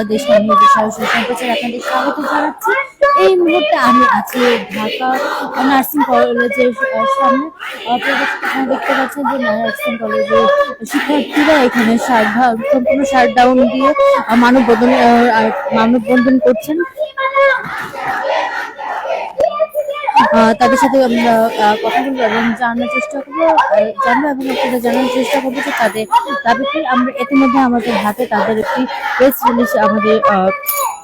দেশ সরাসরি সম্প্রচার আপনাদের স্বাগত জানাচ্ছি। এই মুহূর্তে আমি আছি ঢাকা নার্সিং কলেজের সামনে। দেখতে পাচ্ছেন যে নার্সিং কলেজের শিক্ষার্থীরা এখানে সম্পূর্ণ শাটডাউন দিয়ে মানববন্ধন করছেন। তাদের সাথে আমরা কথা বলবো এবং জানার চেষ্টা করবো এবং আপনাদের জানানোর চেষ্টা করবো যে তাদের দাবিটি আমরা ইতিমধ্যে আমাদের হাতে তাদের একটি প্রেস রিলিজ আমাদের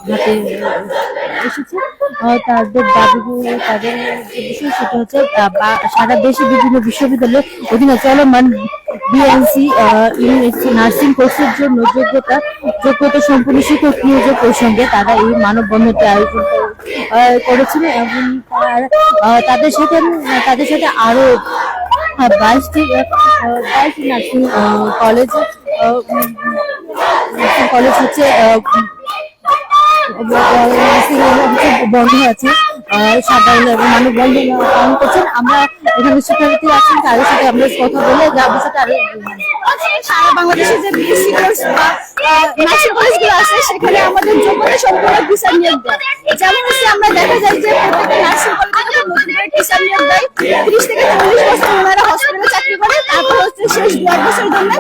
হাতে এসেছে। তাদের দাবিগুলো তাদের যে বিষয় সেটা হচ্ছে সারা দেশে বিভিন্ন বিশ্ববিদ্যালয়ের অধীনে চলমান বিএনসি ইউনিভার্সিটি নার্সিং কোর্সের জন্য যোগ্যতা সম্পন্ন শিক্ষক নিয়োগের প্রসঙ্গে তারা এই মানববন্ধনটি আয়োজন করেছিল এবং তাদের সাথে আরো 22টি নার্সিং কলেজ হচ্ছে বন্ধ আছে শাটডাউন এবং মানববন্ধন পালন করছেন। আমরা এখানে শিক্ষার্থী আছেন তাদের সাথে আমরা কথা বলে বিষয়টা আরো সারা বাংলাদেশে যে বিএসসি কোর্স বা নার্সিং কলেজগুলো আছে সেখানে আমাদের যোগ্যতা সম্পন্ন টিচার নিয়োগ দেয়। যেমন হচ্ছে আমরা দেখা যায় যে প্রত্যেকটা নার্সিং কলেজে নতুন করে টিচার নিয়োগ দেয়। 30 থেকে 40 বছর ওনারা হসপিটালে চাকরি করে, তারপর হচ্ছে শেষ 2 বছরের জন্য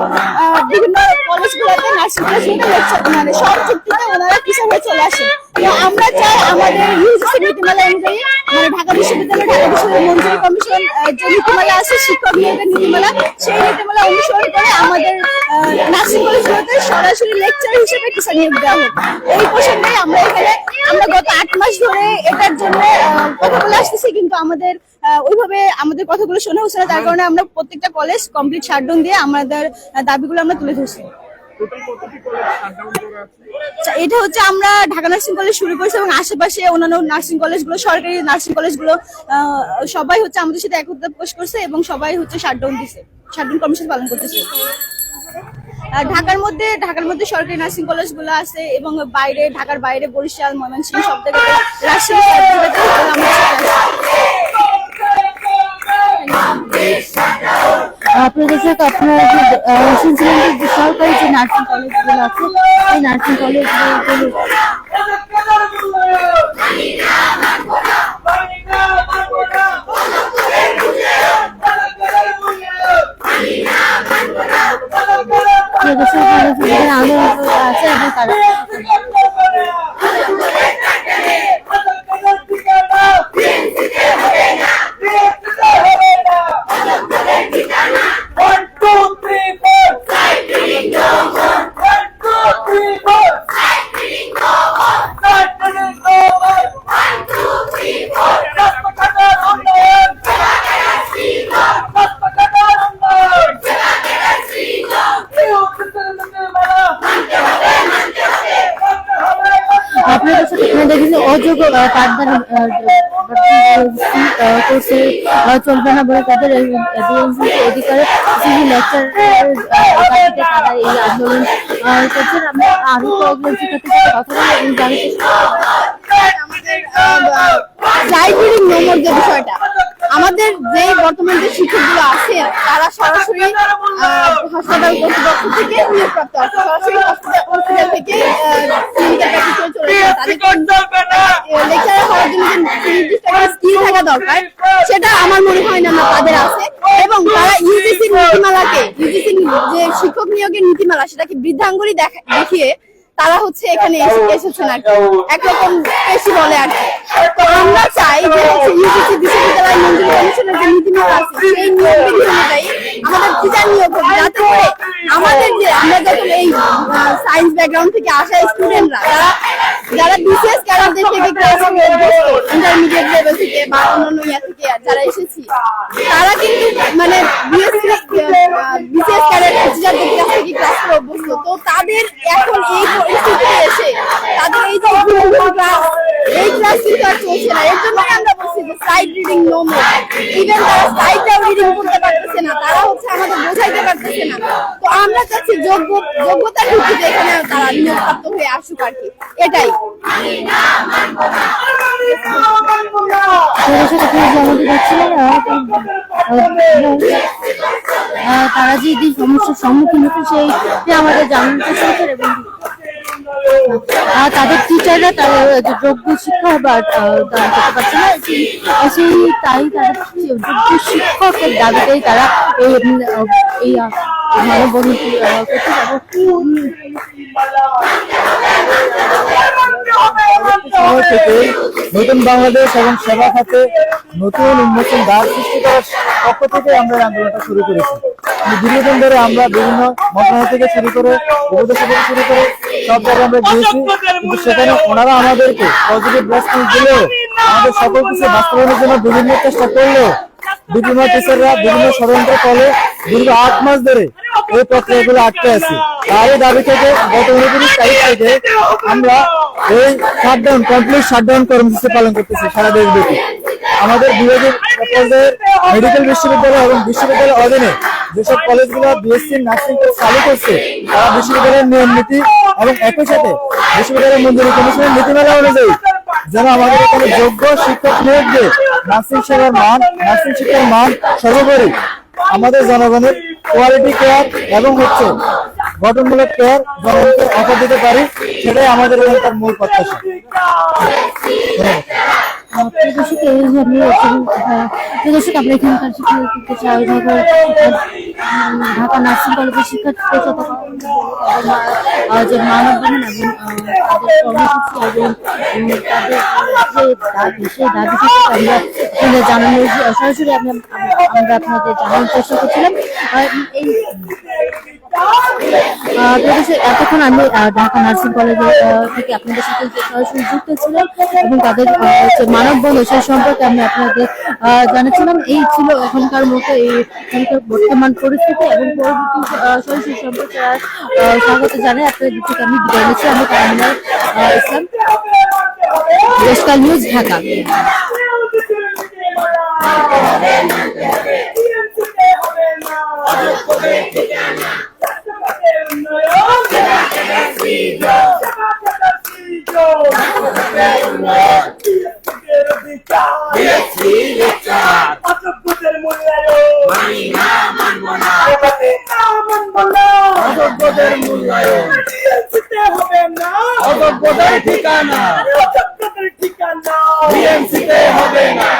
বিভিন্ন কলেজগুলোতে নার্সিং কলেজগুলোতে লেকচার মানে সব চুক্তিতে ওনারা টিচার হয়ে চলে আসে। তো আমরা চাই আমাদের ইউজিসি নীতিমালা অনুযায়ী মানে ঢাকা বিশ্ববিদ্যালয় মঞ্জুরি কমিশন যে নীতিমালা আছে শিক্ষক নিয়োগের নীতিমালা, সেই নীতিমালা অনুসরণ করে আমাদের নার্সিং কলেজগুলোতে সরাসরি লেকচার হিসেবে টিচার নিয়োগ দেওয়া হোক। এই প্রসঙ্গে আমরা গত 8 মাস ধরে এটার জন্য কথা বলে আসতেছি, কিন্তু ওইভাবে আমাদের কথাগুলো শোনা হচ্ছে না। তার কারণে আমরা প্রত্যেকটা কলেজ কমপ্লিট শাটডাউন দিয়ে আমাদের দাবিগুলো আমরা তুলে ধরছি। এটা হচ্ছে আমরা ঢাকা নার্সিং কলেজ শুরু করেছি এবং আশেপাশে অন্যান্য নার্সিং কলেজগুলো, সরকারি নার্সিং কলেজগুলো সবাই হচ্ছে আমাদের সাথে একত্র প্রকাশ করছে এবং সবাই হচ্ছে শাটডাউন দিছে, শাটডাউন কর্মসূচি পালন করতেছে। ঢাকার মধ্যে সরকারি নার্সিং কলেজগুলো আছে এবং ঢাকার বাইরে বরিশাল, ময়মনসিংহ সব জায়গায়, রাজশাহী প্রদর্শক আপনারা শুনছিলেন যে সরকারি যে নার্সিং কলেজগুলো আছে এই নার্সিং কলেজগুলো আন্দোলন আছে এবং তারা অযোগ্য কোর্সে চলবে না বলে তাদের অধিকারে লেকচার তারা এই আন্দোলন করছেন। আমরা আরো কথা বলি যে বিষয়টা আমাদের যে বর্তমান যে শিক্ষকগুলো আছে তারা সরাসরি হাসপাতাল কর্তৃপক্ষ থেকে নিয়োগপ্রাপ্ত, সরাসরি হসপিটাল থেকে লেকচারার হওয়ার জন্য যে নির্দিষ্ট একটা স্কিল থাকা দরকার সেটা আমার মনে হয় না তাদের আছে। এবং তারা ইউজিসির যে শিক্ষক নিয়োগের নীতিমালা সেটাকে বৃদ্ধাঙ্গুলি দেখিয়ে তারা হচ্ছে এখানে এসেছেন আর কি, একরকম বেশি বলে আর কি। তো আমরা চাই যে হচ্ছে ইউজিসি বিশ্ববিদ্যালয় মঞ্জুরি কমিশনের যে নীতিমালা আছে সেই নিয়ম বিধি অনুযায়ী আমাদের টিচার নিয়োগ হোক, যাতে করে আমরা যখন এই সায়েন্স ব্যাকগ্রাউন্ড থেকে আসা স্টুডেন্টরা যারা বিসিএস ক্যাডারদের থেকে ইন্টারমিডিয়েট লেভেল থেকে বা অন্যান্য থেকে যারা এসেছি তারা কিন্তু মানে বিসিএস ক্যাডার টিচারদের কাছ থেকে ক্লাস করে অভ্যস্ত। তো তাদের এখন এই পরিস্থিতিতে এসে তাদের এই যে ক্লাস কিন্তু আর চলছে না। এর জন্য আমরা বলছি যে side reading no more, even তারা সাইডটাও রিডিং করতে পারতেছে না, তারা হচ্ছে আমাদের বোঝাইতে পারতেছে না। তো আমরা চাচ্ছি যোগ্যতার ভিত্তিতে এখানে তারা নিয়োগপ্রাপ্ত হয়ে আসুক আর কি, এটাই। আমাদের তারা যে এই সমস্যার সম্মুখীন হচ্ছে সেইটা আমাদের জানানোর চেষ্টা করছেন এবং তাদের টিচাররা তাদের যে যোগ্য শিক্ষা বা দান করতে পারছে না সেই তাই তারা যোগ্য শিক্ষকের দাবিতেই তারা এই মানববন্ধনটি করছে এবং শহর থেকে নতুন বাংলাদেশ এবং সেবা খাতে নতুন উন্মোচন দ্বার সৃষ্টি করার পক্ষ থেকে আমরা এই আন্দোলনটা শুরু করেছি। দীর্ঘদিন ধরে আমরা বিভিন্ন মন্ত্রণালয় থেকে শুরু করে উপদেশ থেকে শুরু করে সব জায়গায় আমরা গিয়েছি, কিন্তু সেখানে ওনারা আমাদেরকে পজিটিভ রেসপন্স দিলেও আমাদের সকল কিছু বাস্তবায়নের জন্য বিভিন্ন চেষ্টা করলেও বিভিন্ন টিচাররা বিভিন্ন ষড়যন্ত্র ফলে দীর্ঘ 8 মাস ধরে এই প্রক্রিয়াগুলো আটকে আছে। তারই দাবি থেকে গত 29 তারিখ থেকে আমরা এই শাটডাউন কমপ্লিট শাটডাউন কর্মসূচি পালন করতেছি সারা দেশব্যাপী। আমাদের বিভাগের পর্যায়ে মেডিকেল বিশ্ববিদ্যালয় এবং বিশ্ববিদ্যালয়ের অধীনে যেসব কলেজগুলো বিএসসি নার্সিং চালু করছে তারা বিশ্ববিদ্যালয়ের নিয়ম নীতি এবং একই সাথে বিশ্ববিদ্যালয় মঞ্জুরি কমিশনের নীতিমালা অনুযায়ী যেন আমাদের এখানে যোগ্য শিক্ষক নিয়োগ দিয়ে নার্সিং সেবার মান, নার্সিং শিক্ষার মান সর্বোপরি আমাদের জনগণের কোয়ালিটি কেয়ার এবং গঠনমূলক কেয়ার জনগণকে অফার দিতে পারি, সেটাই আমাদের এখানকার মূল প্রত্যাশা। দর্শক আমরা এখানকার শিক্ষার্থীকে চাই ঢাকা নার্সিং কলেজের শিক্ষার্থীদের সাথে যে মানববন্ধন এবং তাদের কর্মসূচি এবং তাদের সেই দাবি থেকে আমরা আপনাদের জানানোর সরাসরি আমরা আপনাদের জানানোর চেষ্টা করছিলাম। এই এতক্ষণ আমি ঢাকা নার্সিং কলেজ থেকে আপনাদের সাথে সরাসরি যুক্ত ছিলাম এবং তাদের যে মানববন্ধন সেই সম্পর্কে আমি আপনাদের জানাচ্ছিলাম। এই ছিল এখনকার মতো এখনকার বর্তমান পরিস্থিতি এবং পরবর্তী সরাসরি সম্পর্কে স্বাগত জানাই আপনাদের থেকে আমি বিদায় নিচ্ছি। আমি তামিনা ইসলাম, দেশকাল নিউজ, ঢাকা। অযোগ্যদের ঠিকানা বিএমসিতে হবে না,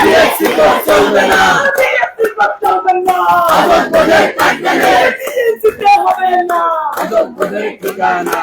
বিএমসি তো চলবে না, অযোগ্যদের ঠিকানা